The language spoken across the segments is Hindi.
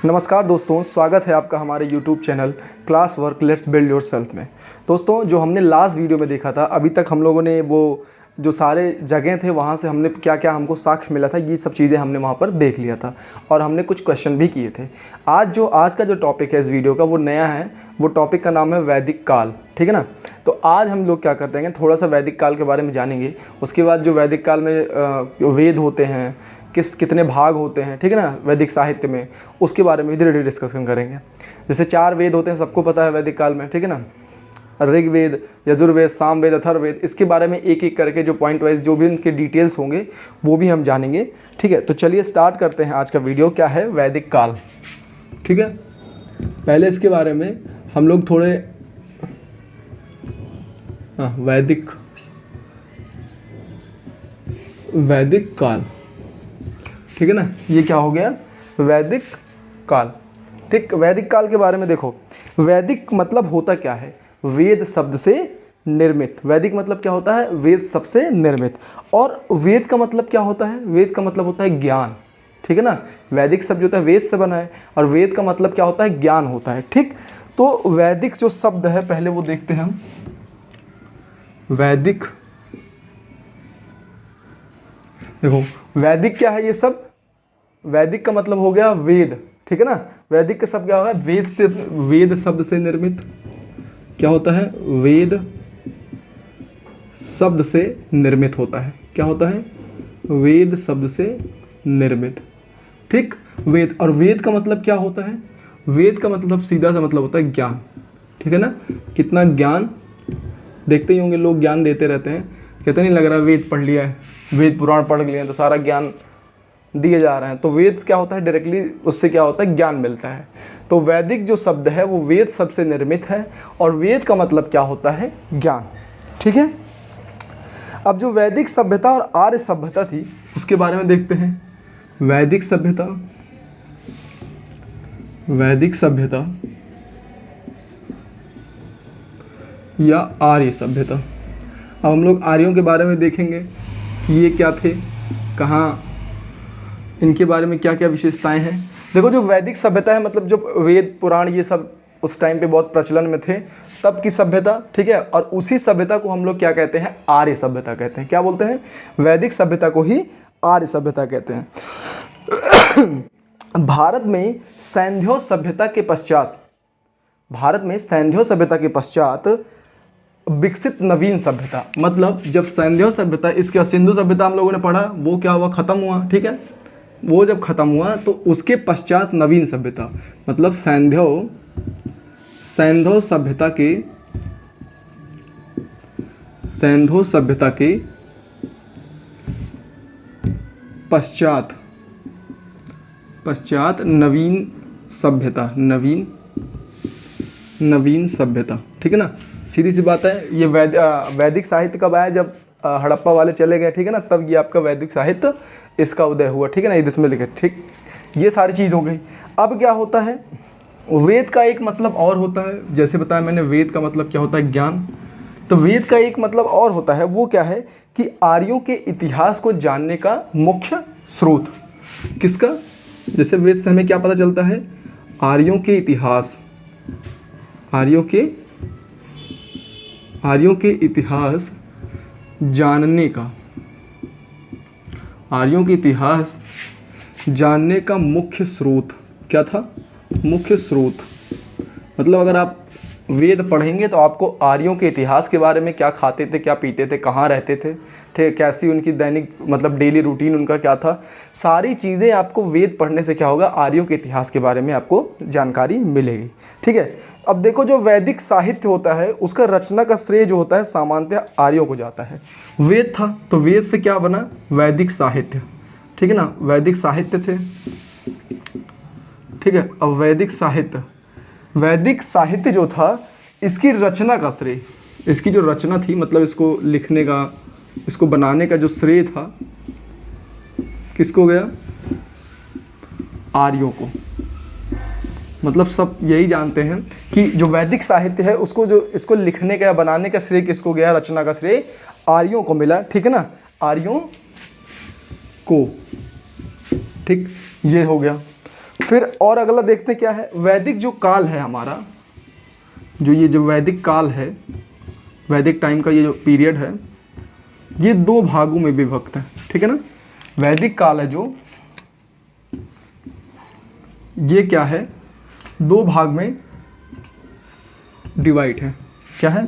नमस्कार दोस्तों, स्वागत है आपका हमारे YouTube channel class work let's build your self में। दोस्तों, जो हमने लास्ट वीडियो में देखा था, अभी तक हम लोगों ने वो जो सारे जगह थे वहाँ से हमने क्या क्या हमको साक्ष्य मिला था, ये सब चीज़ें हमने वहाँ पर देख लिया था और हमने कुछ क्वेश्चन भी किए थे। आज का जो टॉपिक है इस वीडियो का वो नया है। वो टॉपिक का नाम है वैदिक काल। ठीक है ना। तो आज हम लोग क्या करते हैं, थोड़ा सा वैदिक काल के बारे में जानेंगे। उसके बाद जो वैदिक काल में वेद होते हैं, कितने भाग होते हैं, ठीक है ना, वैदिक साहित्य में, उसके बारे में धीरे धीरे डिस्कशन करेंगे। जैसे 4 वेद होते हैं, सबको पता है वैदिक काल में, ठीक है ना। ऋग्वेद, यजुर्वेद, सामवेद, अथर्ववेद, इसके बारे में एक एक करके जो पॉइंट वाइज जो भी उनके डिटेल्स होंगे वो भी हम जानेंगे। ठीक है, तो चलिए स्टार्ट करते हैं आज का वीडियो। क्या है वैदिक काल। ठीक है, पहले इसके बारे में हम लोग थोड़े वैदिक काल, ठीक है ना, ये क्या हो गया वैदिक काल। ठीक, वैदिक काल के बारे में देखो, वैदिक मतलब होता क्या है, वेद शब्द से निर्मित। वैदिक मतलब क्या होता है, वेद शब्द से निर्मित। और वेद का मतलब क्या होता है, वेद का मतलब होता है ज्ञान। ठीक है ना, वैदिक शब्द जो होता है वेद से बना है और वेद का मतलब क्या होता है, ज्ञान होता है। ठीक, तो वैदिक जो शब्द है पहले वो देखते हैं हम। वैदिक, देखो वैदिक क्या है, ये सब वैदिक का मतलब हो गया वेद। ठीक है ना, वैदिक का शब्द क्या होगा, वेद शब्द से निर्मित। क्या होता है, वेद शब्द से निर्मित होता है। क्या होता है, वेद शब्द से निर्मित। ठीक, वेद, और वेद का मतलब क्या होता है, वेद का मतलब सीधा सा मतलब होता है ज्ञान। ठीक है ना, कितना ज्ञान, देखते ही होंगे लोग ज्ञान देते रहते हैं, कहते नहीं लग रहा वेद पढ़ लिया है, वेद पुराण पढ़ लिए तो सारा ज्ञान दिए जा रहे हैं। तो वेद क्या होता है, डायरेक्टली उससे क्या होता है, ज्ञान मिलता है। तो वैदिक जो शब्द है वो वेद शब्द से निर्मित है और वेद का मतलब क्या होता है, ज्ञान। ठीक है, अब जो वैदिक सभ्यता और आर्य सभ्यता थी उसके बारे में देखते हैं। वैदिक सभ्यता, वैदिक सभ्यता या आर्य सभ्यता। अब हम लोग आर्यों के बारे में देखेंगे कि ये क्या थे, कहाँ, इनके बारे में क्या क्या विशेषताएं हैं। देखो, जो वैदिक सभ्यता है मतलब जो वेद पुराण ये सब उस टाइम पे बहुत प्रचलन में थे, तब की सभ्यता। ठीक है, और उसी सभ्यता को हम लोग क्या कहते हैं, आर्य सभ्यता कहते हैं। क्या बोलते हैं, वैदिक सभ्यता को ही आर्य सभ्यता कहते हैं। भारत में सैंध्य सभ्यता के पश्चात, भारत में सैंध्य सभ्यता के पश्चात विकसित नवीन सभ्यता, मतलब जब सैंध्य सभ्यता, इसके सिंधु सभ्यता हम लोगों ने पढ़ा, वो क्या हुआ, खत्म हुआ। ठीक है, वो जब खत्म हुआ तो उसके पश्चात नवीन सभ्यता, मतलब सैंध्य सभ्यता के पश्चात नवीन सभ्यता। ठीक है ना, सीधी सी बात है। ये वैदिक साहित्य कब आया, जब हड़प्पा वाले चले गए, ठीक है ना, तब ये आपका वैदिक साहित्य इसका उदय हुआ। ठीक है ना, इसमें लिखे। ठीक, ये सारी चीज़ हो गई। अब क्या होता है, वेद का एक मतलब और होता है, जैसे बताया मैंने, वेद का मतलब क्या होता है, ज्ञान। तो वेद का एक मतलब और होता है, वो क्या है कि आर्यों के इतिहास को जानने का मुख्य स्रोत। किसका, जैसे वेद से हमें क्या पता चलता है, आर्यों के इतिहास, आर्यों के इतिहास जानने का, आर्यों के इतिहास जानने का मुख्य स्रोत क्या था, मुख्य स्रोत। मतलब अगर आप वेद पढ़ेंगे तो आपको आर्यों के इतिहास के बारे में, क्या खाते थे, क्या पीते थे, कहाँ रहते थे, ठीक, कैसी उनकी दैनिक मतलब डेली रूटीन उनका क्या था, सारी चीज़ें आपको वेद पढ़ने से क्या होगा, आर्यों के इतिहास के बारे में आपको जानकारी मिलेगी। ठीक है, अब देखो, जो वैदिक साहित्य होता है उसका रचना का श्रेय जो होता है सामान्यतः आर्यों को जाता है। वेद था तो वेद से क्या बना, वैदिक साहित्य। ठीक है ना, वैदिक साहित्य थे। ठीक है, अब वैदिक साहित्य जो था, इसकी रचना का श्रेय, इसकी जो रचना थी, मतलब इसको लिखने का, इसको बनाने का जो श्रेय था, किसको गया, आर्यों को। मतलब सब यही जानते हैं कि जो वैदिक साहित्य है उसको, जो इसको लिखने का या बनाने का श्रेय किसको गया, रचना का श्रेय आर्यों को मिला। ठीक है ना, आर्यों को। ठीक, ये हो गया। फिर और अगला देखते हैं क्या है, वैदिक जो काल है हमारा, जो वैदिक काल है, वैदिक टाइम का ये जो पीरियड है, ये 2 भागों में विभक्त है, ठीक है ना। वैदिक काल है जो, ये क्या है, 2 भाग में डिवाइड है। क्या है,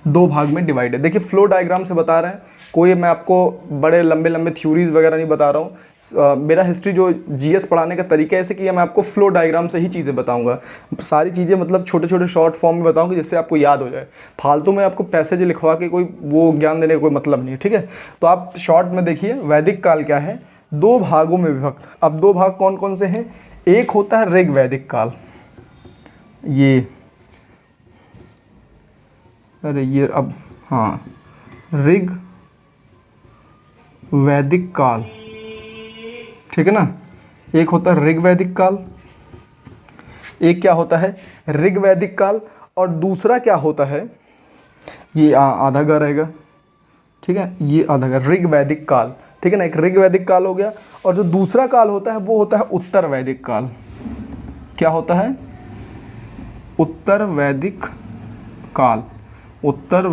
2 भाग में डिवाइड है। देखिए फ्लो डायग्राम से बता रहे हैं, कोई मैं आपको बड़े लंबे लंबे थ्योरीज वगैरह नहीं बता रहा हूँ। मेरा हिस्ट्री जो जीएस पढ़ाने का तरीका ऐसे कि मैं आपको फ्लो डायग्राम से ही चीज़ें बताऊंगा, सारी चीज़ें मतलब छोटे छोटे शॉर्ट फॉर्म में बताऊंगा जिससे आपको याद हो जाए। फालतू में आपको पैसेज लिखवा के कोई वो ज्ञान देने का कोई मतलब नहीं है, ठीक है। तो आप शॉर्ट में देखिए, वैदिक काल क्या है, 2 भागों में विभक्त। अब 2 भाग कौन कौन से हैं, एक होता है ऋग वैदिक काल, ये अब हाँ, ऋग वैदिक काल, ठीक है ना। एक होता है ऋग वैदिक काल, एक क्या होता है ऋग वैदिक काल, और दूसरा क्या होता है, ये आधा गा रहेगा, ठीक है, ये आधा गा, ऋग वैदिक काल, ठीक है ना। एक ऋग वैदिक काल हो गया, और जो दूसरा काल होता है वो होता है उत्तर वैदिक काल। क्या होता है, उत्तर वैदिक काल, उत्तर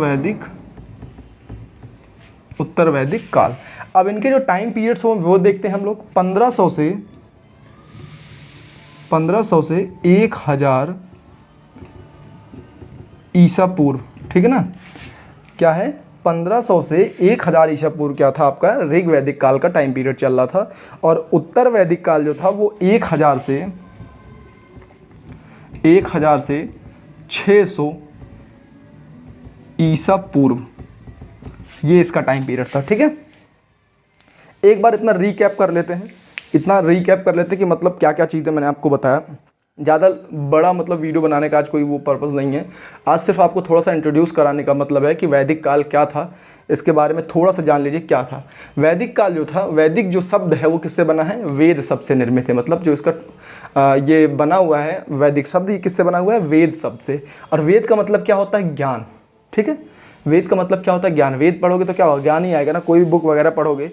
वैदिक काल। अब इनके जो टाइम पीरियड्स हो वो देखते हैं हम लोग। 1500 से 1000 ईसा पूर्व, ठीक है ना। क्या है, 1500 से 1000 ईसा पूर्व क्या था आपका, ऋग वैदिक काल का टाइम पीरियड चल रहा था। और उत्तर वैदिक काल जो था वो 1000 से 600 ईसा पूर्व, ये इसका टाइम पीरियड था, ठीक है। एक बार इतना रीकैप कर लेते हैं, कि मतलब क्या क्या चीज़ें मैंने आपको बताया। ज़्यादा बड़ा मतलब वीडियो बनाने का आज कोई वो पर्पज़ नहीं है। आज सिर्फ आपको थोड़ा सा इंट्रोड्यूस कराने का मतलब है कि वैदिक काल क्या था, इसके बारे में थोड़ा सा जान लीजिए क्या था। वैदिक काल जो था, वैदिक जो शब्द है वो किससे बना है, वेद शब्द से निर्मित है। मतलब जो इसका ये बना हुआ है वैदिक शब्द, ये किससे बना हुआ है, वेद शब्द से। और वेद का मतलब क्या होता है, ज्ञान, ठीक है। वेद का मतलब क्या होता है, ज्ञान। वेद पढ़ोगे तो क्या होगा, ज्ञान ही आएगा ना। कोई भी बुक वगैरह पढ़ोगे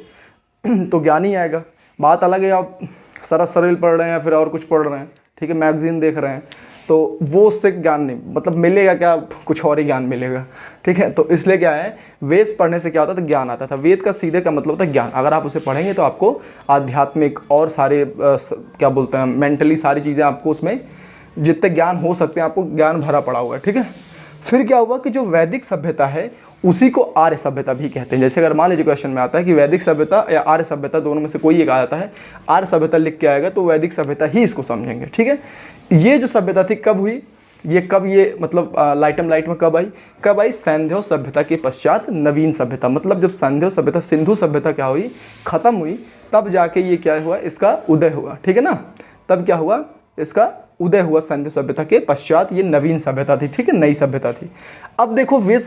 तो ज्ञान ही आएगा। बात अलग है आप सरल पढ़ रहे हैं या फिर और कुछ पढ़ रहे हैं, ठीक है, मैगजीन देख रहे हैं, तो वो उससे ज्ञान नहीं, मतलब मिलेगा क्या, कुछ और ही ज्ञान मिलेगा, ठीक है। तो इसलिए क्या है, वेद पढ़ने से क्या होता था, ज्ञान आता था। वेद का सीधे का मतलब होता है ज्ञान। अगर आप उसे पढ़ेंगे तो आपको आध्यात्मिक और सारे क्या बोलते हैं, मेंटली सारी चीज़ें आपको उसमें जितने ज्ञान हो सकते हैं आपको ज्ञान भरा पड़ा होगा, ठीक है। फिर क्या हुआ कि जो वैदिक सभ्यता है उसी को आर्य सभ्यता भी कहते हैं। जैसे अगर मान लीजिए क्वेश्चन में आता है कि वैदिक सभ्यता या आर्य सभ्यता, दोनों में से कोई एक आ जाता है, आर्य सभ्यता लिख के आएगा तो वैदिक सभ्यता ही इसको समझेंगे, ठीक है। ये जो सभ्यता थी कब हुई, ये मतलब लाइट में कब आई, सैंध्य सभ्यता के पश्चात नवीन सभ्यता। मतलब जब सैंध्य सभ्यता, सिंधु सभ्यता क्या हुई, खत्म हुई, तब जाके ये क्या हुआ, इसका उदय हुआ, ठीक है ना। तब क्या हुआ, इसका उदय हुआ सैंध्य सभ्यता के पश्चात, ये नवीन सभ्यता थी, ठीक है, नई सभ्यता थी। अब देखो वेद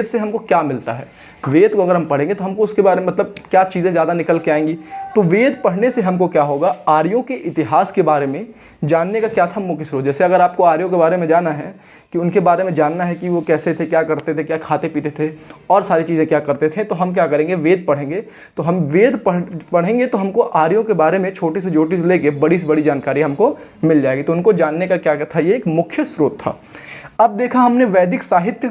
से हमको क्या मिलता है। वेद को अगर हम पढ़ेंगे तो हमको उसके बारे में मतलब क्या चीज़ें ज़्यादा निकल के आएंगी। तो वेद पढ़ने से हमको क्या होगा, आर्यों के इतिहास के बारे में जानने का क्या था मुख्य स्रोत। जैसे अगर आपको आर्यों के बारे में जाना है, कि उनके बारे में जानना है कि वो कैसे थे, क्या करते थे, क्या खाते पीते थे और सारी चीज़ें क्या करते थे, तो हम क्या करेंगे, वेद पढ़ेंगे। तो हम वेद पढ़ेंगे तो हमको आर्यों के बारे में छोटी से छोटी से लेके बड़ी से बड़ी जानकारी हमको मिल जाएगी। तो उनको जानने का क्या था, ये एक मुख्य स्रोत था। अब देखा हमने वैदिक साहित्य,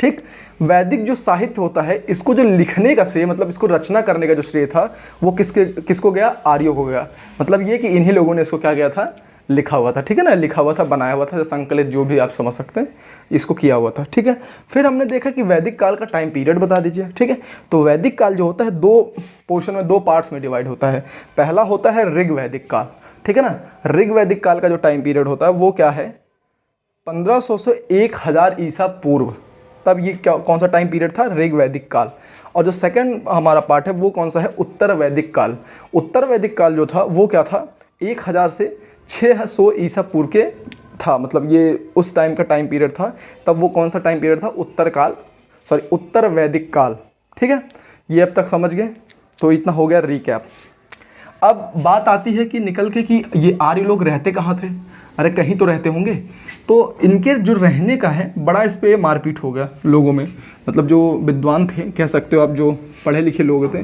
ठीक। वैदिक जो साहित्य होता है, इसको जो लिखने का श्रेय, मतलब इसको रचना करने का जो श्रेय था वो किसको गया, आर्यों को गया। मतलब ये कि इन्हीं लोगों ने इसको क्या किया था, लिखा हुआ था, ठीक है ना, लिखा हुआ था, बनाया हुआ था, संकलित जो भी आप समझ सकते हैं, इसको किया हुआ था, ठीक है। फिर हमने देखा कि वैदिक काल का टाइम पीरियड बता दीजिए, ठीक है। तो वैदिक काल जो होता है 2 पोर्शन में, 2 पार्ट्स में डिवाइड होता है। पहला होता है ऋग वैदिक काल, ठीक है ना। ऋग वैदिक काल का जो टाइम पीरियड होता है वो क्या है, 1500 से 1000 ईसा पूर्व, तब ये क्या कौन सा टाइम पीरियड था, ऋग वैदिक काल। और जो सेकंड हमारा पार्ट है वो कौन सा है, उत्तर वैदिक काल। उत्तर वैदिक काल जो था वो क्या था, 1000 से 600 ईसा पूर्व के था। मतलब ये उस टाइम का टाइम पीरियड था। तब वो कौन सा टाइम पीरियड था, उत्तर वैदिक काल, ठीक है। ये अब तक समझ गए। तो इतना हो गया रीकैप। अब बात आती है कि निकल के कि ये आर्य लोग रहते कहाँ थे। अरे कहीं तो रहते होंगे। तो इनके जो रहने का है, बड़ा इस पर मारपीट हो गया लोगों में। मतलब जो विद्वान थे, कह सकते हो आप, जो पढ़े लिखे लोग थे,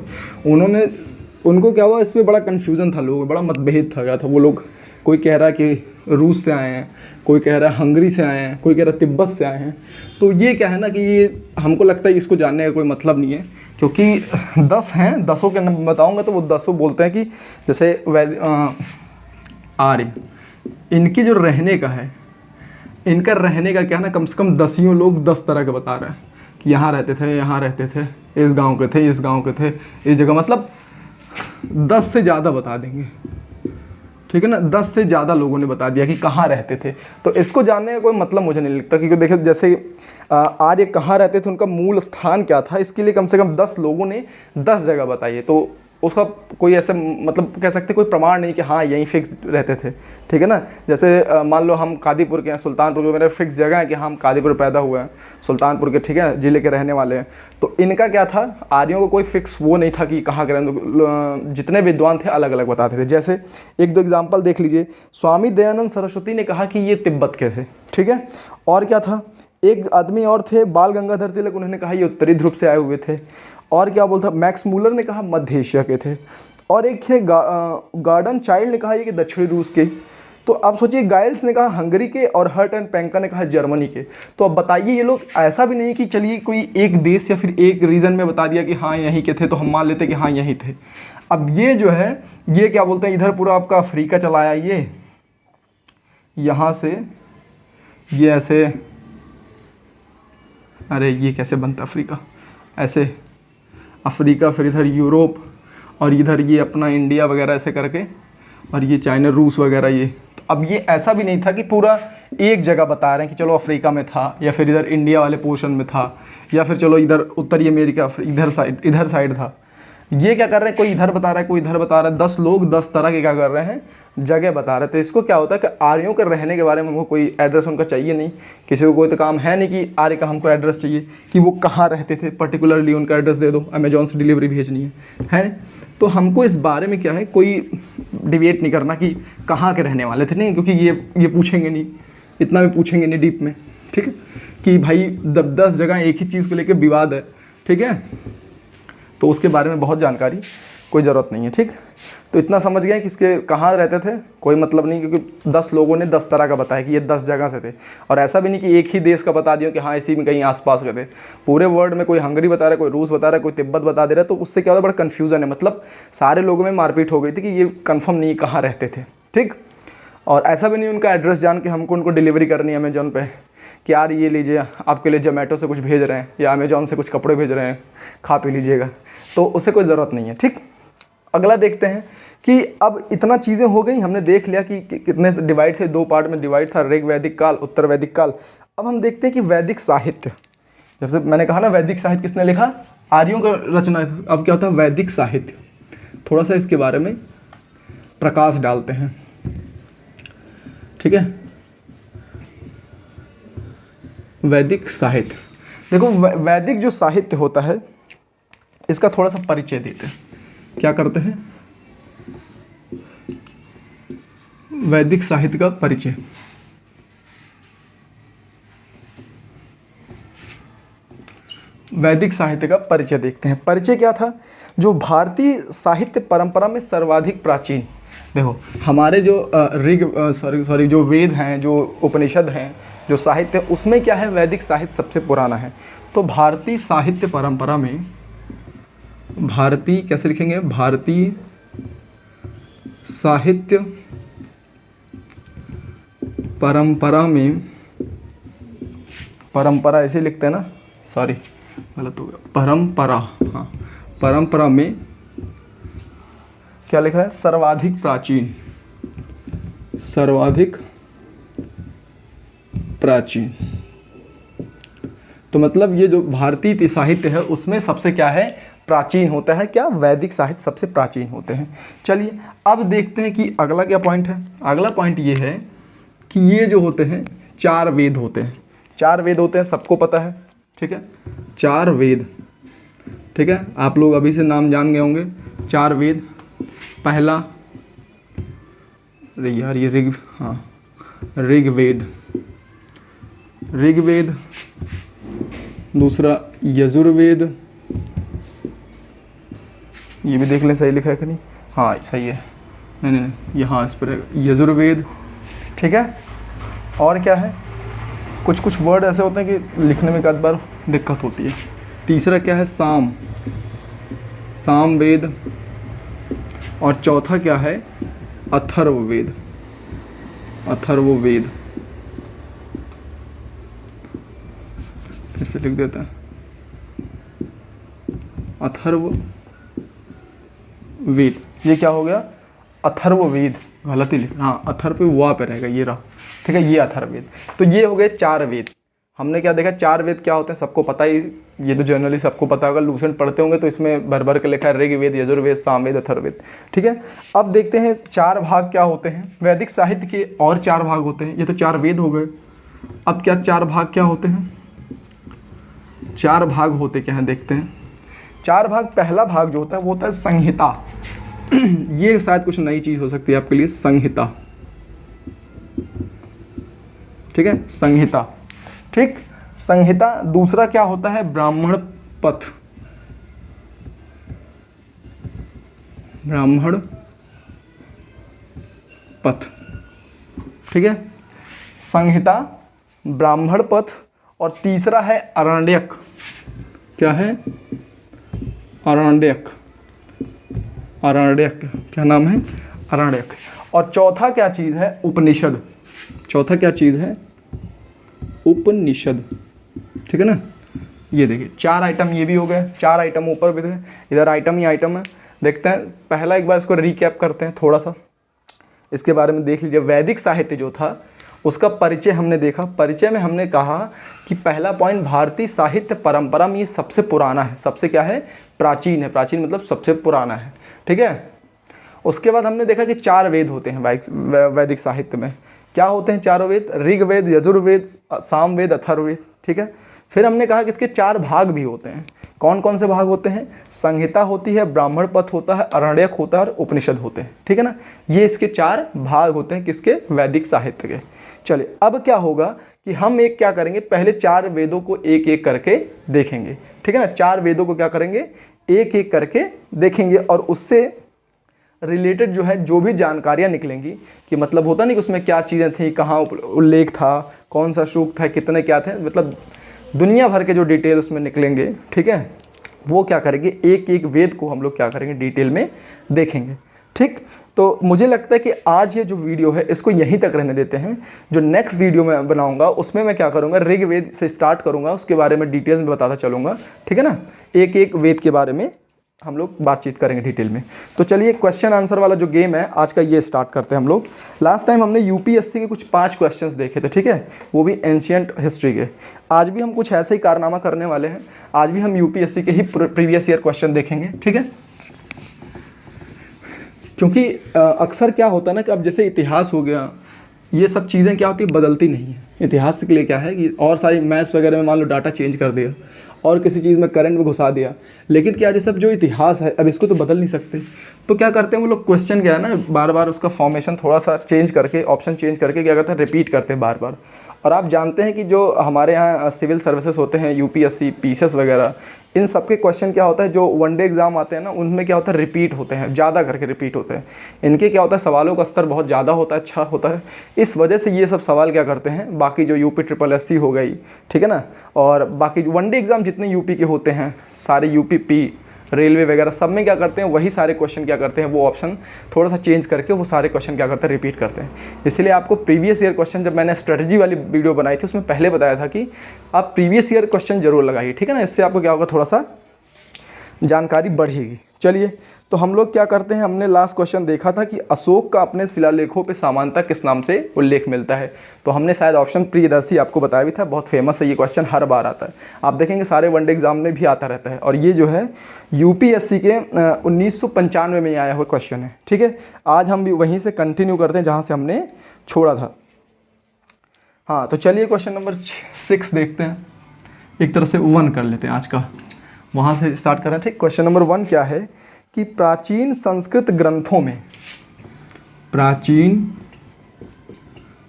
उनको क्या हुआ, इस पर बड़ा कन्फ्यूज़न था, लोगों में बड़ा मतभेद था गया था। वो लोग कोई कह रहा है कि रूस से आए हैं, कोई कह रहा है हंगरी से आए हैं, कोई कह रहा है तिब्बत से आए हैं। तो ये क्या है ना कि ये हमको लगता है इसको जानने का कोई मतलब नहीं है, क्योंकि 10 हैं, 10 के नाम बताऊंगा तो वो 10 बोलते हैं कि जैसे आर्य, इनकी जो रहने का है, इनका रहने का क्या है ना, कम से कम 10 लोग 10 तरह के बता रहे हैं कि यहाँ रहते थे, यहाँ रहते थे, इस गांव के थे, इस गांव के थे, इस जगह, मतलब 10 से ज़्यादा बता देंगे, ठीक है ना। 10 से ज़्यादा लोगों ने बता दिया कि कहाँ रहते थे। तो इसको जानने का कोई मतलब मुझे नहीं लगता, क्योंकि देखिए जैसे आर्य कहाँ रहते थे, उनका मूल स्थान क्या था, इसके लिए कम से कम 10 लोगों ने 10 जगह बताई है। तो उसका कोई ऐसे मतलब कह सकते कोई प्रमाण नहीं कि हाँ यहीं फिक्स रहते थे, ठीक है ना। जैसे मान लो हम कादीपुर के हैं, सुल्तानपुर के, मेरा फिक्स जगह है कि हम कादीपुर पैदा हुए हैं, सुल्तानपुर के, ठीक है, ज़िले के रहने वाले हैं। तो इनका क्या था, आर्यों को कोई फिक्स वो नहीं था कि कहाँ के रहने, जितने विद्वान थे अलग अलग बताते थे। जैसे 1-2 एग्जाम्पल देख लीजिए। स्वामी दयानंद सरस्वती ने कहा कि ये तिब्बत के थे, ठीक है। और क्या था, एक आदमी और थे बाल गंगाधर तिलक, उन्होंने कहा ये उत्तरी ध्रुव से आए हुए थे। और क्या बोलता, मैक्स मूलर ने कहा मध्य एशिया के थे। और एक थे गार्डन चाइल्ड ने कहा ये कि दक्षिणी रूस के। तो आप सोचिए, गाइल्स ने कहा हंगरी के और हर्ट एंड पेंका ने कहा जर्मनी के। तो अब बताइए, ये लोग ऐसा भी नहीं कि चलिए कोई एक देश या फिर एक रीजन में बता दिया कि हाँ यहीं के थे, तो हम मान लेते कि हाँ यहीं थे। अब ये जो है, ये क्या बोलते हैं, इधर पूरा आपका अफ्रीका चला आया, ये यहाँ से ये ऐसे, अरे ये कैसे बनता अफ्रीका, ऐसे अफ्रीका, फिर इधर यूरोप, और इधर ये अपना इंडिया वगैरह ऐसे करके, और ये चाइना, रूस वगैरह ये। तो अब ये ऐसा भी नहीं था कि पूरा एक जगह बता रहे हैं कि चलो अफ्रीका में था, या फिर इधर इंडिया वाले पोर्शन में था, या फिर चलो इधर उत्तरी अमेरिका इधर साइड था। ये क्या कर रहे हैं, कोई इधर बता रहा है, कोई इधर बता रहा है। 10 लोग 10 तरह के क्या कर रहे हैं, जगह बता रहे थे। इसको क्या होता है कि आर्यों के रहने के बारे में हमको कोई एड्रेस उनका चाहिए नहीं, किसी को कोई तो काम है नहीं कि आर्य का हमको एड्रेस चाहिए कि वो कहाँ रहते थे, पर्टिकुलरली उनका एड्रेस दे दो, अमेजोन से डिलीवरी भेजनी है। तो हमको इस बारे में क्या है, कोई डिबेट नहीं करना कि कहाँ के रहने वाले थे, नहीं, क्योंकि ये पूछेंगे नहीं, इतना भी पूछेंगे नहीं डीप में, ठीक है, कि भाई 10 जगह एक ही चीज़ को लेकर विवाद है, ठीक है। तो उसके बारे में बहुत जानकारी कोई ज़रूरत नहीं है, ठीक। तो इतना समझ गए कि इसके कहाँ रहते थे, कोई मतलब नहीं, क्योंकि 10 लोगों ने 10 तरह का बताया कि ये 10 जगह से थे। और ऐसा भी नहीं कि एक ही देश का बता दिया कि हाँ इसी में कहीं आसपास के थे। पूरे वर्ल्ड में कोई हंगरी बता रहा है, कोई रूस बता रहा है, कोई तिब्बत बता दे रहा है। तो उससे क्या होता है, बड़ा कन्फ्यूज़न है, मतलब सारे लोगों में मारपीट हो गई थी कि ये कन्फर्म नहीं कहाँ रहते थे, ठीक। और ऐसा भी नहीं उनका एड्रेस जान के हमको उनको डिलीवरी करनी है अमेजोन पे कि यार ये लीजिए, आपके लिए जोमेटो से कुछ भेज रहे हैं या अमेजोन से कुछ कपड़े भेज रहे हैं, खा पी लीजिएगा। तो उसे कोई ज़रूरत नहीं है, ठीक। अगला देखते हैं कि अब इतना चीज़ें हो गई, हमने देख लिया कि कितने डिवाइड थे, 2 पार्ट में डिवाइड था, ऋग वैदिक काल, उत्तर वैदिक काल। अब हम देखते हैं कि वैदिक साहित्य, जब से मैंने कहा ना वैदिक साहित्य किसने लिखा, आर्यों का रचना है। अब क्या होता है वैदिक साहित्य, थोड़ा सा इसके बारे में प्रकाश डालते हैं, ठीक है। वैदिक साहित्य, देखो वैदिक जो साहित्य होता है इसका थोड़ा सा परिचय देते हैं। क्या करते हैं, वैदिक साहित्य का परिचय। वैदिक साहित्य का परिचय देखते हैं। परिचय क्या था, जो भारतीय साहित्य परंपरा में सर्वाधिक प्राचीन, देखो हमारे जो जो वेद हैं, जो उपनिषद हैं, जो साहित्य, उसमें क्या है, वैदिक साहित्य सबसे पुराना है। तो भारतीय साहित्य परंपरा में, भारतीय कैसे लिखेंगे, भारतीय साहित्य परंपरा में, परंपरा ऐसे लिखते हैं ना, सॉरी गलत हो गया, परंपरा, हाँ परंपरा में क्या लिखा है, सर्वाधिक प्राचीन, सर्वाधिक प्राचीन। तो मतलब ये जो भारतीय साहित्य है उसमें सबसे क्या है, प्राचीन होता है, क्या, वैदिक साहित्य सबसे प्राचीन होते हैं। चलिए अब देखते हैं कि अगला क्या पॉइंट है। अगला पॉइंट ये है कि ये जो होते हैं 4 वेद होते हैं, 4 वेद होते हैं, सबको पता है, ठीक है, 4 वेद, ठीक है, आप लोग अभी से नाम जान गए होंगे। 4 वेद, पहला, अरे यार ये ऋग, हाँ ऋग्वेद, ऋग्वेद, दूसरा यजुर्वेद, ये भी देख लें सही लिखा है कि नहीं, हाँ सही है, नहीं यहाँ इस पर यजुर्वेद, ठीक है। और क्या है, कुछ कुछ वर्ड ऐसे होते हैं कि लिखने में एक आध बार दिक्कत होती है। तीसरा क्या है, साम, सामवेद। और चौथा क्या है, अथर्ववेद, अथर्ववेद। फिर से लिख देता है, अथर्ववेद। ये क्या हो गया, अथर्ववेद। गलत ही लिखा, हाँ अथर्व पे वा पे रहेगा, ये रहा, ठीक है, ये अथर्ववेद। तो ये हो गए 4 वेद। हमने क्या देखा, 4 वेद क्या होते हैं सबको पता ही, ये तो जनरली सबको पता होगा, लूसेंट पढ़ते होंगे तो इसमें भर भर के लिखा है ऋग्वेद, यजुर्वेद, सामवेद, अथर्ववेद, ठीक है। अब देखते हैं 4 भाग क्या होते हैं। वैदिक साहित्य के और 4 भाग होते हैं, ये तो 4 वेद हो गए। अब क्या 4 भाग क्या होते हैं, 4 भाग होते क्या हैं देखते हैं। 4 भाग, पहला भाग जो होता है वो होता है संहिता। ये शायद कुछ नई चीज़ हो सकती है आपके लिए, संहिता, ठीक है, संहिता, ठीक, संहिता। दूसरा क्या होता है, ब्राह्मण पथ, ब्राह्मण पथ, ठीक है, संहिता, ब्राह्मण पथ। और तीसरा है अरण्यक, क्या है, अरण्यक, अरण्यक, क्या नाम है, अरण्यक। और चौथा क्या चीज़ है, उपनिषद। चौथा क्या चीज़ है, उपनिषद, ठीक है ना। ये देखिए 4 आइटम ये भी हो गए, 4 आइटम ऊपर भी थे, इधर आइटम ही आइटम है। देखते हैं पहला, एक बार इसको रिकैप करते हैं, थोड़ा सा इसके बारे में देख लीजिए। वैदिक साहित्य जो था उसका परिचय हमने देखा। परिचय में हमने कहा कि पहला पॉइंट, भारतीय साहित्य परंपरा में ये सबसे पुराना है, सबसे क्या है, प्राचीन है। प्राचीन मतलब सबसे पुराना है, ठीक है। उसके बाद हमने देखा कि 4 वेद होते हैं वैदिक साहित्य में। क्या होते हैं 4 वेद, ऋग्वेद, यजुर्वेद, सामवेद, अथर्ववेद, ठीक है। फिर हमने कहा कि इसके 4 भाग भी होते हैं। कौन कौन से भाग होते हैं, संहिता होती है, ब्राह्मण पथ होता है, अरण्यक होता है और उपनिषद होते हैं, ठीक है ना। ये इसके 4 भाग होते हैं किसके, वैदिक साहित्य के। चलिए अब क्या होगा कि हम एक क्या करेंगे, पहले 4 वेदों को एक एक करके देखेंगे, ठीक है ना। 4 वेदों को क्या करेंगे, एक एक करके देखेंगे और उससे रिलेटेड जो है जो भी जानकारियाँ निकलेंगी, कि मतलब होता नहीं कि उसमें क्या चीज़ें थी, कहाँ उल्लेख था, कौन सा सूक्त था, कितने क्या थे, मतलब दुनिया भर के जो डिटेल उसमें निकलेंगे, ठीक है, वो क्या करेंगे, एक एक वेद को हम लोग क्या करेंगे, डिटेल में देखेंगे, ठीक। तो मुझे लगता है कि आज ये जो वीडियो है इसको यहीं तक रहने देते हैं। जो नेक्स्ट वीडियो मैं बनाऊंगा उसमें मैं क्या करूंगा, ऋग्वेद से स्टार्ट करूंगा, उसके बारे में डिटेल्स में बताता चलूँगा, ठीक है ना। एक एक वेद के बारे में हम लोग बातचीत करेंगे डिटेल में। तो चलिए क्वेश्चन आंसर वाला जो गेम है आज का ये स्टार्ट करते हैं हम लोग। लास्ट टाइम हमने यूपीएससी के कुछ 5 क्वेश्चंस देखे थे, ठीक है, वो भी एंशिएंट हिस्ट्री के। आज भी हम कुछ ऐसे ही कारनामा करने वाले हैं, आज भी हम यूपीएससी के ही प्रीवियस ईयर क्वेश्चन देखेंगे, ठीक है। क्योंकि अक्सर क्या होता है ना कि अब जैसे इतिहास हो गया, ये सब चीज़ें क्या होती है, बदलती नहीं है। इतिहास के लिए क्या है कि और सारी मैथ्स वगैरह में मान लो डाटा चेंज कर दिया और किसी चीज़ में करंट में घुसा दिया, लेकिन क्या जैसे अब जो इतिहास है अब इसको तो बदल नहीं सकते। तो क्या करते हैं वो लोग, क्वेश्चन क्या है ना, बार बार उसका फॉर्मेशन थोड़ा सा चेंज करके, ऑप्शन चेंज करके क्या करते हैं, रिपीट करते हैं बार बार। और आप जानते हैं कि जो हमारे यहाँ सिविल सर्विसेज होते हैं, यूपीएससी, पीसीएस वगैरह, इन सब के क्वेश्चन क्या होता है, जो वनडे एग्जाम आते हैं ना, उनमें क्या होता है, रिपीट होते हैं, ज़्यादा करके रिपीट होते हैं। इनके क्या होता है, सवालों का स्तर बहुत ज़्यादा होता है, अच्छा होता है। इस वजह से ये सब सवाल क्या करते हैं, बाकी जो यूपी SSC हो गई, ठीक है ना, और बाकी वनडे एग्जाम जितने यूपी के होते हैं सारे, यूपी रेलवे वगैरह सब में क्या करते हैं, वही सारे क्वेश्चन क्या करते हैं, वो ऑप्शन थोड़ा सा चेंज करके वो सारे क्वेश्चन क्या करते हैं, रिपीट करते हैं। इसलिए आपको प्रीवियस ईयर क्वेश्चन, जब मैंने स्ट्रेटजी वाली वीडियो बनाई थी उसमें पहले बताया था कि आप प्रीवियस ईयर क्वेश्चन जरूर लगाइए, ठीक है ना। इससे आपको क्या होगा, थोड़ा सा जानकारी बढ़ेगी। चलिए तो हम लोग क्या करते हैं, हमने लास्ट क्वेश्चन देखा था कि अशोक का अपने शिलालेखों पे सामान्यतः किस नाम से उल्लेख मिलता है। तो हमने शायद ऑप्शन प्रियदर्शी आपको बताया भी था, बहुत फेमस है ये क्वेश्चन, हर बार आता है, आप देखेंगे सारे वनडे एग्जाम में भी आता रहता है। और ये जो है यूपीएससी के 1995 में आया हुआ क्वेश्चन है, ठीक है। आज हम भी वहीं से कंटिन्यू करते हैं जहाँ से हमने छोड़ा था। हाँ तो चलिए क्वेश्चन नंबर 6 देखते हैं, एक तरह से 1 कर लेते हैं आज का, वहाँ से स्टार्ट कर रहे हैं, ठीक। क्वेश्चन नंबर 1 क्या है कि प्राचीन संस्कृत ग्रंथों में, प्राचीन,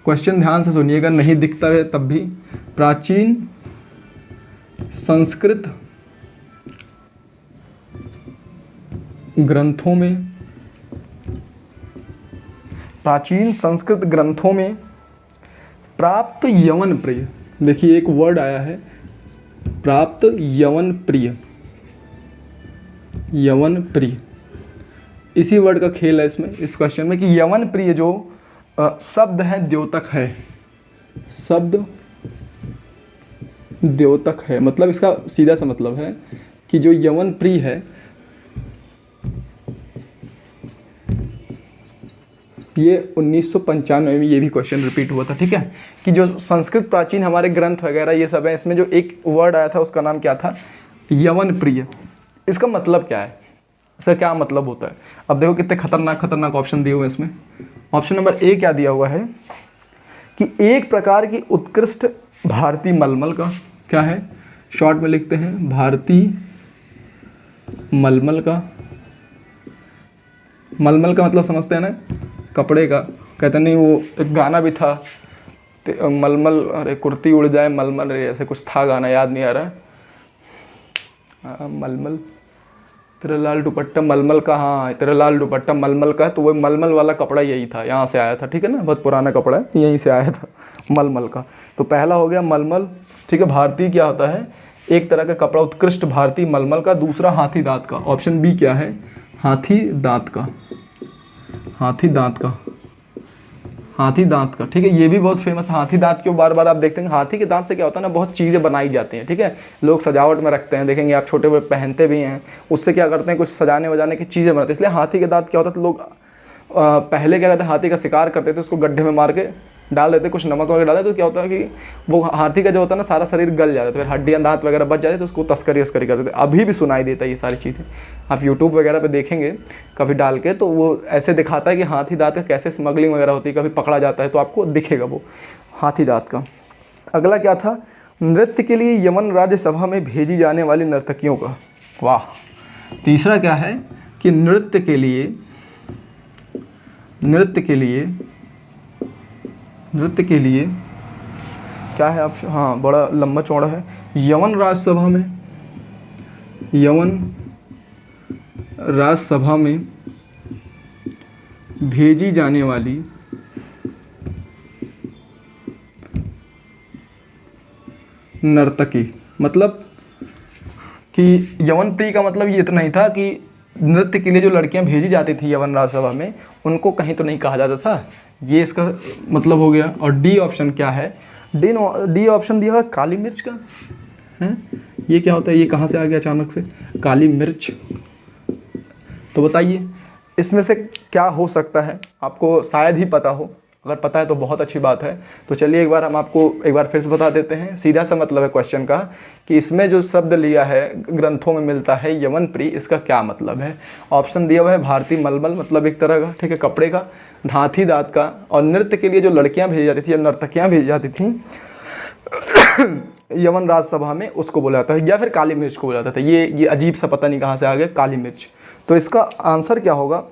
क्वेश्चन ध्यान से सुनिएगा, नहीं दिखता है तब भी, प्राचीन संस्कृत ग्रंथों में प्राचीन संस्कृत ग्रंथों में प्राप्त यवन प्रिय, देखिए एक वर्ड आया है प्राप्त यवन प्रिय, यवन प्रिय, इसी वर्ड का खेल है इसमें, इस क्वेश्चन में कि यवन प्रिय जो शब्द है द्योतक है, शब्द द्योतक है, मतलब इसका सीधा सा मतलब है कि जो यवन प्रिय है ये 1995 में ये भी क्वेश्चन रिपीट हुआ था, ठीक है, कि जो संस्कृत प्राचीन हमारे ग्रंथ वगैरह ये सब है, इसमें जो एक वर्ड आया था उसका नाम क्या था, यवन प्रिय। इसका मतलब क्या है, इसका क्या मतलब होता है। अब देखो कितने खतरनाक खतरनाक ऑप्शन दिए हुए हैं इसमें। ऑप्शन नंबर ए क्या दिया हुआ है कि एक प्रकार की उत्कृष्ट भारतीय मलमल का, क्या है, शॉर्ट में लिखते हैं भारतीय मलमल का, मलमल का मतलब समझते हैं ना, कपड़े का, कहते नहीं वो एक गाना भी था मलमल, अरे कुर्ती उड़ जाए मलमल, अरे ऐसे कुछ था गाना, याद नहीं आ रहा, मलमल तेरा लाल दुपट्टा मलमल का, हाँ तेरा लाल दुपट्टा मलमल का, तो वो मलमल वाला कपड़ा यही था, यहाँ से आया था, ठीक है ना, बहुत पुराना कपड़ा है, यहीं से आया था मलमल का। तो पहला हो गया मलमल, ठीक है। भारतीय क्या होता है, एक तरह का कपड़ा, उत्कृष्ट भारतीय मलमल का। दूसरा हाथी दांत का, ऑप्शन बी क्या है, हाथी दांत का, हाथी दांत का, हाथी दांत का, ठीक है। ये भी बहुत फेमस, हाथी दांत क्यों बार बार आप देखते हैं, हाथी के दांत से क्या होता है ना, बहुत चीज़ें बनाई जाती हैं, ठीक है, लोग सजावट में रखते हैं, देखेंगे आप छोटे बड़े पहनते भी हैं, उससे क्या करते हैं कुछ सजाने वजाने की चीज़ें बनाते हैं। इसलिए हाथी के दांत क्या होता है, तो लोग पहले क्या करते हैं, हाथी का शिकार करते थे, उसको गड्ढे में मार के डाल देते, कुछ नमक वगैरह डालते, तो क्या होता है कि वो हाथी का जो होता है ना सारा शरीर गल जाता है, तो फिर हड्डियाँ दांत वगैरह बच जाते, तो उसको तस्करी करते थे। अभी भी सुनाई देता है ये सारी चीज़ें, आप यूट्यूब वगैरह पे देखेंगे कभी डाल के, तो वो ऐसे दिखाता है कि हाथी दांत का कैसे स्मगलिंग वगैरह होती है, कभी पकड़ा जाता है, तो आपको दिखेगा वो हाथी दांत का। अगला क्या था, नृत्य के लिए यमन राज्यसभा में भेजी जाने वाली नर्तकियों का, वाह। तीसरा क्या है कि नृत्य के लिए क्या है ऑप्शन, हाँ बड़ा लंबा चौड़ा है, यवन राज्यसभा में भेजी जाने वाली नर्तकी, मतलब कि यवन प्रिय का मतलब ये इतना ही था कि नृत्य के लिए जो लड़कियां भेजी जाती थी यवन राज्यसभा में, उनको कहीं तो नहीं कहा जाता था, ये इसका मतलब हो गया। और डी ऑप्शन क्या है, डी ऑप्शन दिया हुआ काली मिर्च का है, ये क्या होता है, ये कहाँ से आ गया अचानक से काली मिर्च, तो बताइए इसमें से क्या हो सकता है, आपको शायद ही पता हो, अगर पता है तो बहुत अच्छी बात है। तो चलिए एक बार हम आपको एक बार फिर से बता देते हैं, सीधा सा मतलब है क्वेश्चन का कि इसमें जो शब्द लिया है ग्रंथों में मिलता है यवन प्रिय, इसका क्या मतलब है। ऑप्शन दिया हुआ है भारतीय मलमल, मतलब एक तरह का, ठीक है, कपड़े का, हाथी दांत का, और नृत्य के लिए जो लड़कियां भेजी जाती थी या नर्तकियां भेजी जाती थी यवन राज्यसभा में, उसको बोला जाता है, या फिर काली मिर्च को बोला जाता था। ये अजीब सा पता नहीं कहाँ से आ गया काली मिर्च। तो इसका आंसर क्या होगा,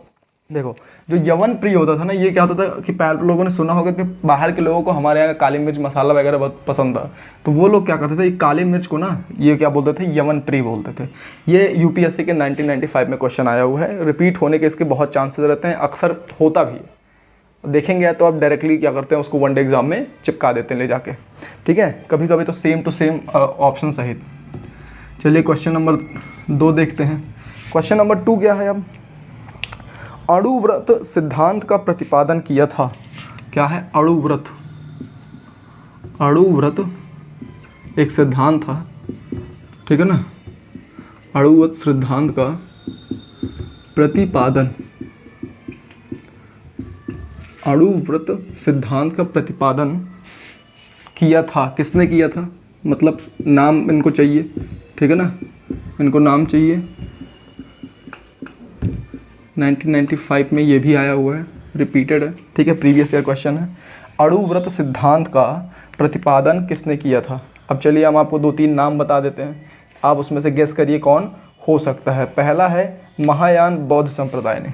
देखो जो यवन प्रिय होता था ना, ये क्या होता था कि पहले लोगों ने सुना होगा कि बाहर के लोगों को हमारे यहाँ काली मिर्च मसाला वगैरह बहुत पसंद था, तो वो लोग क्या करते थे, काली मिर्च को ना ये क्या बोलते थे, यवन प्रिय बोलते थे। ये यूपीएससी के 1995 में क्वेश्चन आया हुआ है, रिपीट होने के इसके बहुत चांसेस रहते हैं, अक्सर होता भी है, देखेंगे तो आप डायरेक्टली क्या करते हैं उसको वनडे एग्जाम में चिपका देते हैं ले जाके, ठीक है, कभी कभी तो सेम टू सेम ऑप्शन सहित। चलिए क्वेश्चन नंबर 2 देखते हैं। क्वेश्चन नंबर 2 क्या है, अब अणुव्रत सिद्धांत का प्रतिपादन किया था, क्या है अणुव्रत, अणुव्रत एक सिद्धांत था, ठीक है ना, अणुव्रत सिद्धांत का प्रतिपादन, अणुव्रत सिद्धांत का प्रतिपादन किया था, किसने किया था, मतलब नाम इनको चाहिए, ठीक है ना, इनको नाम चाहिए। 1995 में ये भी आया हुआ है, रिपीटेड है, ठीक है, प्रीवियस ईयर क्वेश्चन है। अणुव्रत सिद्धांत का प्रतिपादन किसने किया था। अब चलिए हम आपको 2-3 नाम बता देते हैं, आप उसमें से गेस करिए कौन हो सकता है। पहला है महायान बौद्ध संप्रदाय ने,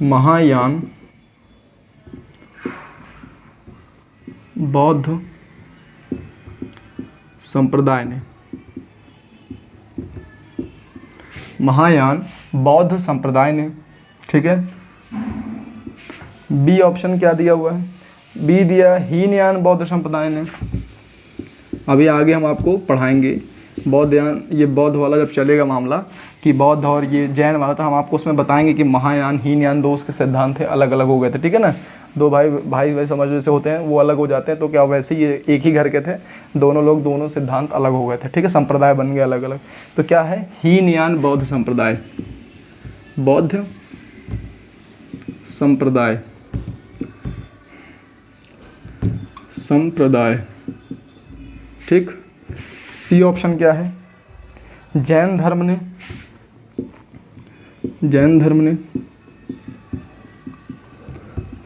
महायान बौद्ध संप्रदाय ने, महायान बौद्ध संप्रदाय ने, ठीक है, बी ऑप्शन क्या दिया हुआ है, बी दिया हीनयान बौद्ध संप्रदाय ने। अभी आगे हम आपको पढ़ाएंगे बौद्धयान, ये बौद्ध वाला जब चलेगा मामला कि बौद्ध और ये जैन वाला, तो हम आपको उसमें बताएंगे कि महायान हीनयान दो उसके सिद्धांत थे, अलग अलग हो गए थे, ठीक है ना। दो भाई समझ जैसे होते हैं वो अलग हो जाते हैं, तो क्या वैसे ही ये एक ही घर के थे, दोनों सिद्धांत अलग हो गए थे, ठीक है, संप्रदाय बन गए अलग अलग। तो क्या है, हीनयान बौद्ध संप्रदाय, बौद्ध संप्रदाय, ठीक। सी ऑप्शन क्या है, जैन धर्म ने,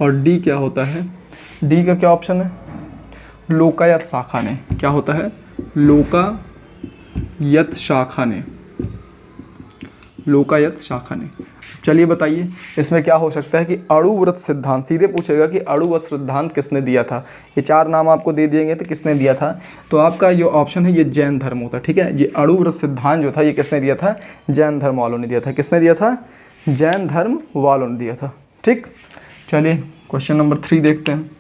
और डी क्या होता है, डी का क्या ऑप्शन है, लोकायत शाखा ने। क्या होता है, लोकायत शाखा ने, लोकायत शाखा ने। चलिए बताइए इसमें क्या हो सकता है कि अणुव्रत सिद्धांत, सीधे पूछेगा कि अणुव्रत सिद्धांत किसने दिया था। ये चार नाम आपको दे दिएंगे तो किसने दिया था, तो आपका जो ऑप्शन है ये जैन धर्म होता है, ठीक है। ये अणुव्रत सिद्धांत जो था ये किसने दिया था, जैन धर्म वालों ने दिया था। किसने दिया था, जैन धर्म वालों ने दिया था, ठीक। चलिए क्वेश्चन नंबर 3 देखते हैं।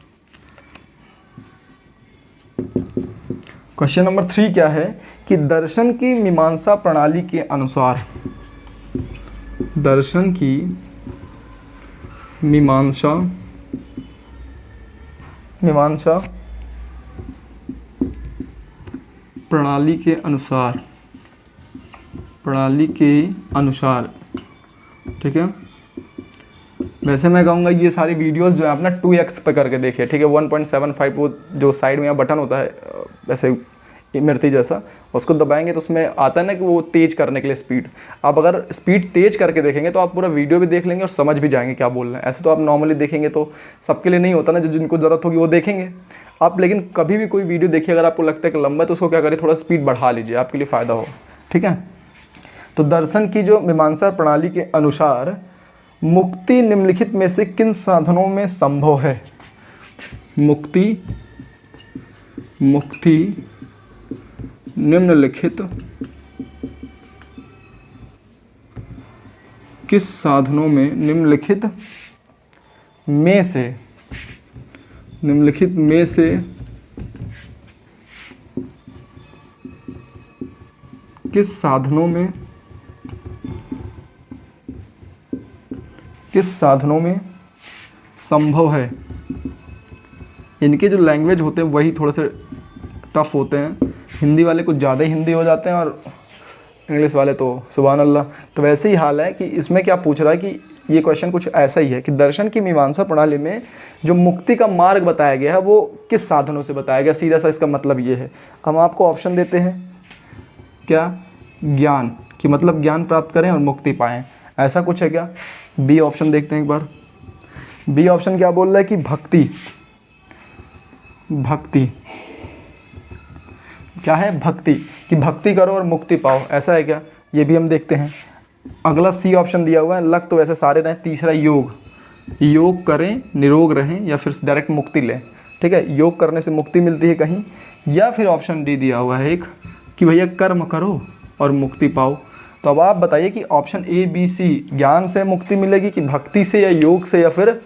क्वेश्चन नंबर 3 क्या है कि दर्शन की मीमांसा प्रणाली के अनुसार, दर्शन की मीमांसा प्रणाली के अनुसार, ठीक है। वैसे मैं कहूँगा ये सारी वीडियोस जो है अपना 2x पे करके देखिए, ठीक है। 1.75 वो जो साइड में यहाँ बटन होता है वैसे इमरती जैसा, उसको दबाएंगे तो उसमें आता है ना कि वो तेज़ करने के लिए स्पीड। आप अगर स्पीड तेज़ करके देखेंगे तो आप पूरा वीडियो भी देख लेंगे और समझ भी जाएंगे क्या बोल रहे हैं। ऐसे तो आप नॉर्मली देखेंगे तो सबके लिए नहीं होता ना, जो जिनको ज़रूरत होगी वो देखेंगे आप। लेकिन कभी भी कोई वीडियो देखिए अगर आपको लगता है कि लंबा है तो उसको क्या करिए, थोड़ा स्पीड बढ़ा लीजिए, आपके लिए फ़ायदा हो, ठीक है। तो दर्शन की जो मीमांसा प्रणाली के अनुसार मुक्ति निम्नलिखित में से किन साधनों में संभव है, मुक्ति निम्नलिखित किस साधनों में, निम्नलिखित में से किस साधनों में संभव है। इनके जो लैंग्वेज होते हैं वही थोड़े से टफ होते हैं, हिंदी वाले कुछ ज़्यादा ही हिंदी हो जाते हैं और इंग्लिश वाले तो सुभान अल्लाह। तो वैसे ही हाल है कि इसमें क्या पूछ रहा है कि ये क्वेश्चन कुछ ऐसा ही है कि दर्शन की मीमांसा प्रणाली में जो मुक्ति का मार्ग बताया गया है वो किस साधनों से बताया गया, सीधा सा इसका मतलब ये है। हम आपको ऑप्शन देते हैं क्या, ज्ञान कि मतलब ज्ञान प्राप्त करें और मुक्ति पाएं, ऐसा कुछ है क्या। बी ऑप्शन देखते हैं एक बार। बी ऑप्शन क्या बोल रहा है कि भक्ति क्या है, भक्ति, कि भक्ति करो और मुक्ति पाओ, ऐसा है क्या, ये भी हम देखते हैं। अगला सी ऑप्शन दिया हुआ है, लग तो वैसे सारे रहे। तीसरा योग करें निरोग रहें या फिर डायरेक्ट मुक्ति लें, ठीक है। योग करने से मुक्ति मिलती है कहीं, या फिर ऑप्शन डी दिया हुआ है एक कि भैया कर्म करो और मुक्ति पाओ। तो अब आप बताइए कि ऑप्शन ए बी सी, ज्ञान से मुक्ति मिलेगी कि भक्ति से या योग से या फिर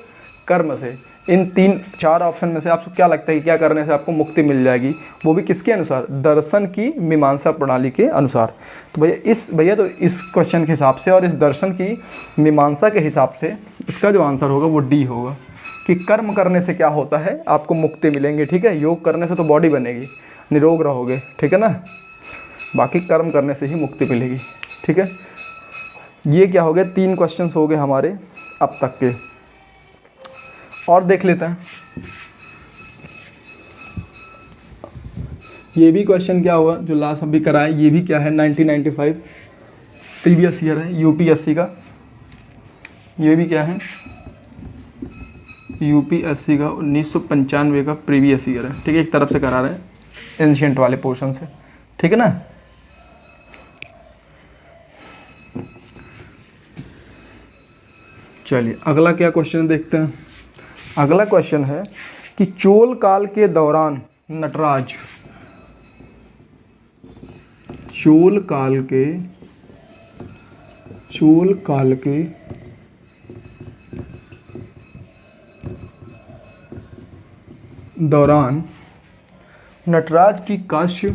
कर्म से, इन 3-4 ऑप्शन में से आपको क्या लगता है कि क्या करने से आपको मुक्ति मिल जाएगी, वो भी किसके अनुसार, दर्शन की मीमांसा प्रणाली के अनुसार। तो भैया तो इस क्वेश्चन के हिसाब से और इस दर्शन की मीमांसा के हिसाब से इसका जो आंसर होगा वो डी होगा कि कर्म करने से क्या होता है, आपको मुक्ति मिलेंगे, ठीक है। योग करने से तो बॉडी बनेगी, निरोग रहोगे, ठीक है ना, बाकी कर्म करने से ही मुक्ति मिलेगी, ठीक है। ये क्या हो गया, 3 क्वेश्चन हो गए हमारे अब तक के। और देख लेते हैं ये भी क्वेश्चन क्या हुआ जो लास्ट अभी कराए, ये भी क्या है 1995 प्रीवियस ईयर है यूपीएससी का। ये भी क्या है, यूपीएससी का 1995 का प्रीवियस ईयर है, ठीक है। एक तरफ से करा रहे हैं एंशिएंट वाले पोर्शन से, ठीक है ना। चलिए अगला क्या क्वेश्चन देखते हैं। अगला क्वेश्चन है कि चोल काल के दौरान नटराज, चोल काल के दौरान नटराज की कांस्य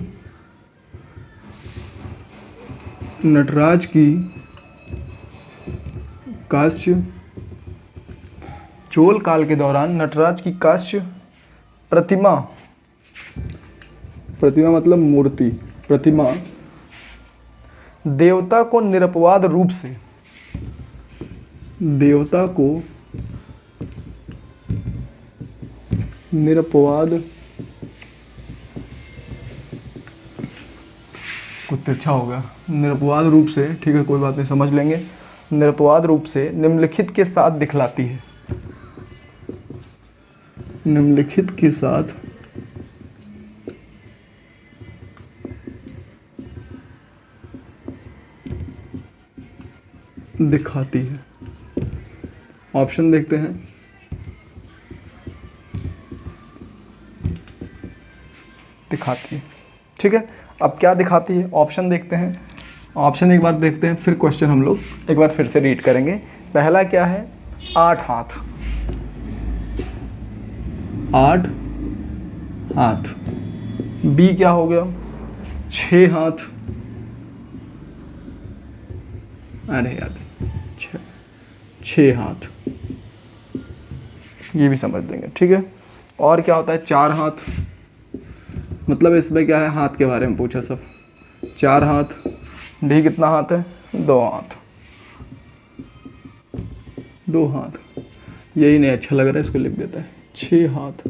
चोल काल के दौरान नटराज की कांस्य प्रतिमा मतलब मूर्ति, प्रतिमा देवता को निरपवाद रूप से कुछ अच्छा होगा, निरपवाद रूप से, ठीक है कोई बात नहीं, समझ लेंगे। निरपवाद रूप से निम्नलिखित के साथ दिखलाती है, निम्नलिखित के साथ दिखाती है। ऑप्शन देखते हैं। दिखाती है, ठीक है। अब क्या दिखाती है, ऑप्शन देखते हैं। ऑप्शन एक बार देखते हैं, फिर क्वेश्चन हम लोग एक बार फिर से रीड करेंगे। पहला क्या है, 8 हाथ, 8 हाथ। बी क्या हो गया, 6 हाथ, अरे यार 6 हाथ, ये भी समझ लेंगे, ठीक है। और क्या होता है, 4 हाथ, मतलब इसमें क्या है, हाथ के बारे में पूछा सब। 4 हाथ। डी कितना हाथ है, 2 हाथ, 2 हाथ। यही नहीं अच्छा लग रहा है, इसको लिख देता है 6 हाथ।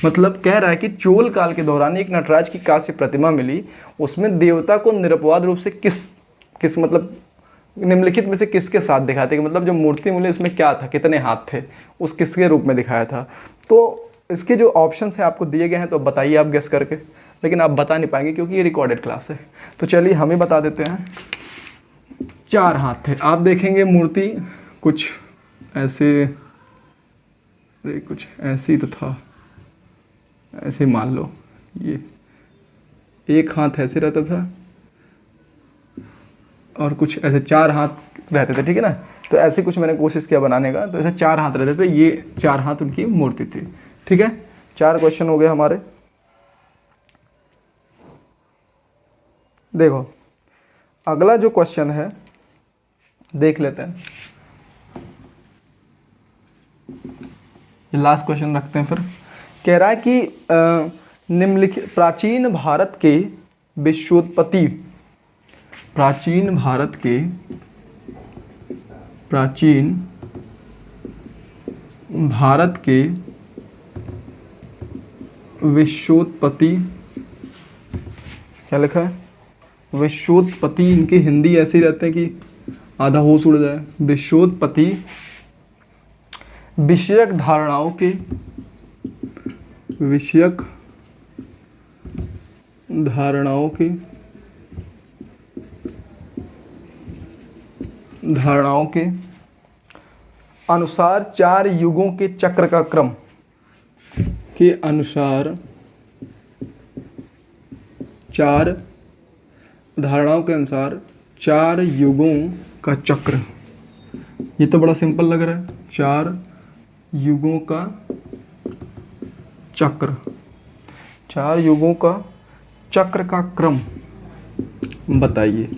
मतलब कह रहा है कि चोल काल के दौरान एक नटराज की कांस्य प्रतिमा मिली, उसमें देवता को निरपवाद रूप से किस मतलब निम्नलिखित में से किसके साथ दिखाते, मतलब जो मूर्ति मिली उसमें क्या था, कितने हाथ थे, उस किसके रूप में दिखाया था। तो इसके जो ऑप्शंस हैं आपको दिए गए हैं, तो बताइए आप गेस करके, लेकिन आप बता नहीं पाएंगे क्योंकि ये रिकॉर्डेड क्लास है। तो चलिए हम ही बता देते हैं। 4 हाथ थे। आप देखेंगे मूर्ति कुछ ऐसे, कुछ ऐसे ही तो था, ऐसे मान लो, ये 1 हाथ ऐसे रहता था और कुछ ऐसे 4 हाथ रहते थे, ठीक है ना। तो ऐसे कुछ मैंने कोशिश किया बनाने का, तो ऐसे 4 हाथ रहते थे, ये 4 हाथ उनकी मूर्ति थी, ठीक है। 4 क्वेश्चन हो गए हमारे। देखो अगला जो क्वेश्चन है देख लेते हैं, ये लास्ट क्वेश्चन रखते हैं फिर। कह रहा है कि निम्नलिखित प्राचीन भारत के विश्वोत्पत्ति, प्राचीन भारत के विश्वोत्पत्ति, क्या लिखा है, विश्वोत्पत्ति, इनकी हिंदी ऐसे ही रहते हैं कि आधा होश उड़ जाए। विश्वोत्पत्ति विषयक धारणाओं के अनुसार 4 युगों के चक्र का क्रम के अनुसार, 4 धारणाओं के अनुसार 4 युगों का चक्र। ये तो बड़ा सिंपल लग रहा है, 4 युगों का चक्र, 4 युगों का चक्र का क्रम बताइए।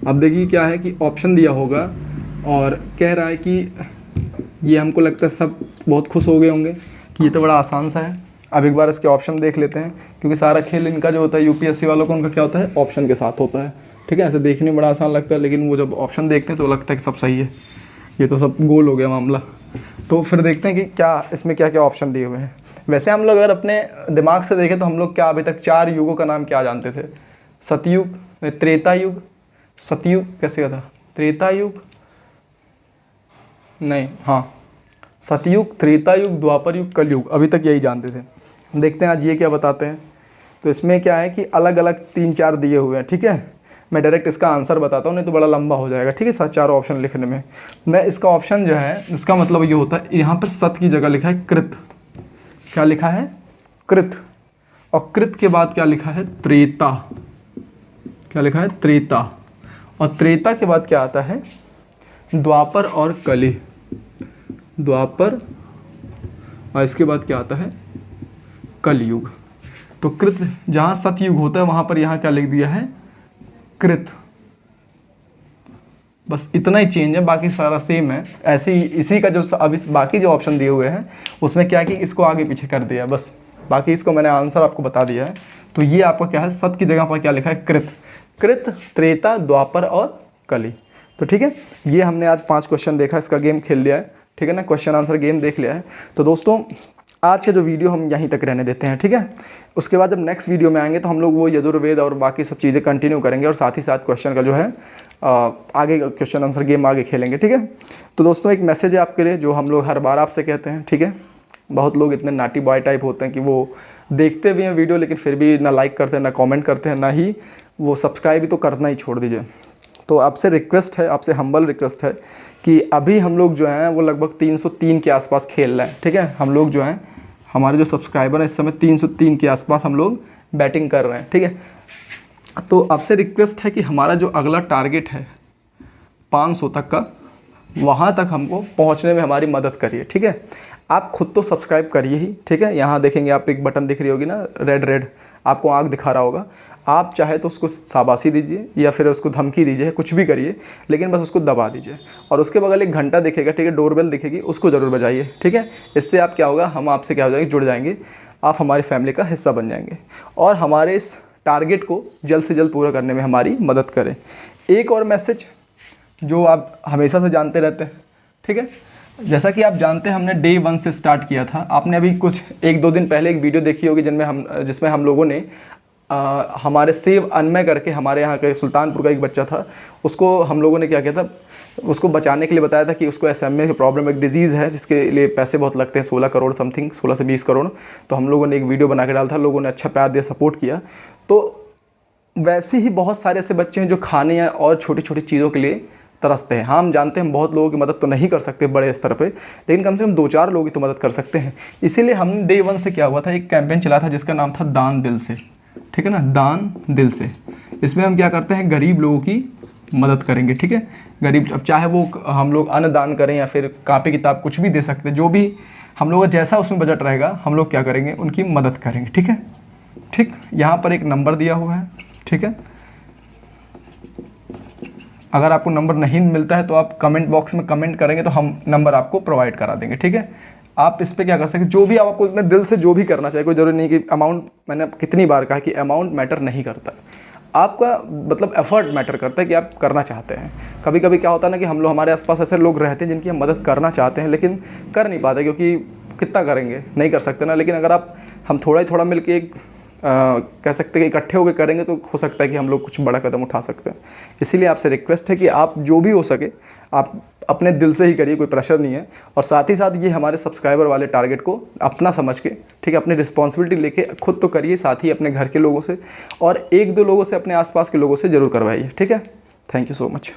अब देखिए क्या है कि ऑप्शन दिया होगा और कह रहा है कि ये हमको लगता है सब बहुत खुश हो गए होंगे कि ये तो बड़ा आसान सा है। अब एक बार इसके ऑप्शन देख लेते हैं, क्योंकि सारा खेल इनका जो होता है यूपीएससी वालों का, उनका क्या होता है, ऑप्शन के साथ होता है, ठीक है। ऐसे देखने में बड़ा आसान लगता है, लेकिन वो जब ऑप्शन देखते हैं तो लगता है कि सब सही है, ये तो सब गोल हो गया मामला। तो फिर देखते हैं कि क्या इसमें क्या क्या ऑप्शन दिए हुए हैं। वैसे हम लोग अगर अपने दिमाग से देखें तो हम लोग क्या अभी तक 4 युगों का नाम क्या जानते थे, सतयुग, त्रेता युग, सतयुग कैसे था, त्रेता युग नहीं, हाँ सतयुग, त्रेता युग, द्वापर युग, कलयुग, अभी तक यही जानते थे। देखते हैं आज ये क्या बताते हैं। तो इसमें क्या है कि अलग अलग 3-4 दिए हुए हैं, ठीक है। मैं डायरेक्ट इसका आंसर बताता हूँ, नहीं तो बड़ा लंबा हो जाएगा, ठीक है। 4 ऑप्शन लिखने में मैं इसका ऑप्शन जो है, इसका मतलब ये होता है, यहाँ पर सत की जगह लिखा है कृत, क्या लिखा है, कृत, और कृत के बाद क्या लिखा है, त्रेता, क्या लिखा है, त्रेता, और त्रेता के बाद क्या आता है, द्वापर और कली, द्वापर, और इसके बाद क्या आता है, कलयुग। तो कृत, जहाँ सतयुग होता है वहाँ पर यहाँ क्या लिख दिया है, कृत। बस इतना ही चेंज है, बाकी सारा सेम है। ऐसे ही इसी का जो अब इस बाकी जो ऑप्शन दिए हुए हैं उसमें क्या कि इसको आगे पीछे कर दिया, बस बाकी इसको मैंने आंसर आपको बता दिया है। तो ये आपका क्या है, सत की जगह पर क्या लिखा है, कृत। कृत, त्रेता, द्वापर और कली। तो ठीक है, ये हमने आज 5 क्वेश्चन देखा, इसका गेम खेल लिया है, ठीक है ना, क्वेश्चन आंसर गेम देख लिया है। तो दोस्तों आज का जो वीडियो हम यहीं तक रहने देते हैं, ठीक है। उसके बाद जब नेक्स्ट वीडियो में आएंगे तो हम लोग वो यजुर्वेद और बाकी सब चीज़ें कंटिन्यू करेंगे और साथ ही साथ क्वेश्चन का जो है आगे क्वेश्चन आंसर गेम आगे खेलेंगे, ठीक है। तो दोस्तों एक मैसेज है आपके लिए जो हम लोग हर बार आपसे कहते हैं, ठीक है। बहुत लोग इतने नाटी बॉय टाइप होते हैं कि वो देखते भी हैं वीडियो लेकिन फिर भी ना लाइक करते हैं, ना कॉमेंट करते हैं, ना ही वो सब्सक्राइब भी तो करना ही छोड़ दीजिए। तो आपसे रिक्वेस्ट है, आपसे हम्बल रिक्वेस्ट है कि अभी हम लोग जो हैं वो लगभग 303 के आसपास खेल रहे हैं, ठीक है। हम लोग जो हैं, हमारे जो सब्सक्राइबर हैं इस समय 303 के आसपास हम लोग बैटिंग कर रहे हैं, ठीक है। तो आपसे रिक्वेस्ट है कि हमारा जो अगला टारगेट है 500 तक का, वहाँ तक हमको पहुँचने में हमारी मदद करिए, ठीक है। आप खुद तो सब्सक्राइब करिए ही, ठीक है। यहाँ देखेंगे आप, एक बटन दिख रही होगी ना, रेड आपको आँख दिखा रहा होगा। आप चाहे तो उसको शाबाशी दीजिए या फिर उसको धमकी दीजिए, कुछ भी करिए, लेकिन बस उसको दबा दीजिए। और उसके बगल एक घंटा दिखेगा, ठीक है, डोरबेल दिखेगी, उसको ज़रूर बजाइए, ठीक है। इससे आप क्या होगा, हम आपसे क्या हो जाएंगे, जुड़ जाएंगे, आप हमारी फैमिली का हिस्सा बन जाएंगे और हमारे इस टारगेट को जल्द से जल्द पूरा करने में हमारी मदद करें। एक और मैसेज जो आप हमेशा से जानते रहते हैं, ठीक है। जैसा कि आप जानते हैं हमने डे 1 से स्टार्ट किया था। आपने अभी कुछ 1-2 दिन पहले एक वीडियो देखी होगी जिसमें हम लोगों ने हमारे सेव अनमय करके, हमारे यहाँ के सुल्तानपुर का एक बच्चा था, उसको हम लोगों ने क्या किया था, उसको बचाने के लिए बताया था कि उसको SMA की प्रॉब्लम, एक डिजीज़ है जिसके लिए पैसे बहुत लगते हैं, 16 करोड़ समथिंग, 16 से 20 करोड़। तो हम लोगों ने एक वीडियो बना के डाला था, लोगों ने अच्छा प्यार दिया, सपोर्ट किया। तो वैसे ही बहुत सारे ऐसे बच्चे हैं जो खाने या और छोटी छोटी चीज़ों के लिए तरसते हैं। हाँ, हम जानते हैं हम बहुत लोगों की मदद तो नहीं कर सकते बड़े स्तर पे, लेकिन कम से कम 2-4 लोगों की तो मदद कर सकते हैं। इसीलिए हमने डे 1 से क्या हुआ था, एक कैंपेन चला था जिसका नाम था दान दिल से, ठीक है ना, दान दिल से। इसमें हम क्या करते हैं, गरीब लोगों की मदद करेंगे, ठीक है। गरीब, अब चाहे वो हम लोग अन्न दान करें या फिर कापी किताब कुछ भी दे सकते हैं, जो भी हम लोग जैसा उसमें बजट रहेगा हम लोग क्या करेंगे, उनकी मदद करेंगे, ठीक है। ठीक, यहाँ पर एक नंबर दिया हुआ है, ठीक है। अगर आपको नंबर नहीं मिलता है तो आप कमेंट बॉक्स में कमेंट करेंगे तो हम नंबर आपको प्रोवाइड करा देंगे, ठीक है। आप इस पर क्या कर सकते, जो भी आपको अपने दिल से जो भी करना चाहिए, कोई ज़रूरी नहीं कि अमाउंट, मैंने कितनी बार कहा कि अमाउंट मैटर नहीं करता, आपका मतलब एफर्ट मैटर करता है कि आप करना चाहते हैं। कभी कभी क्या होता है ना कि हम लोग, हमारे आसपास ऐसे लोग रहते हैं जिनकी हम मदद करना चाहते हैं लेकिन कर नहीं पाते, क्योंकि कितना करेंगे, नहीं कर सकते ना। लेकिन अगर हम थोड़ा ही थोड़ा मिलके एक कह सकते हैं कि इकट्ठे होकर करेंगे तो हो सकता है कि हम लोग कुछ बड़ा कदम उठा सकते हैं। इसीलिए आपसे रिक्वेस्ट है कि आप जो भी हो सके आप अपने दिल से ही करिए, कोई प्रेशर नहीं है। और साथ ही साथ ये हमारे सब्सक्राइबर वाले टारगेट को अपना समझ के, ठीक है, अपनी रिस्पॉन्सिबिलिटी लेके खुद तो करिए, साथ ही अपने घर के लोगों से और 1-2 लोगों से, अपने आसपास के लोगों से ज़रूर करवाइए, ठीक है। Thank you so much.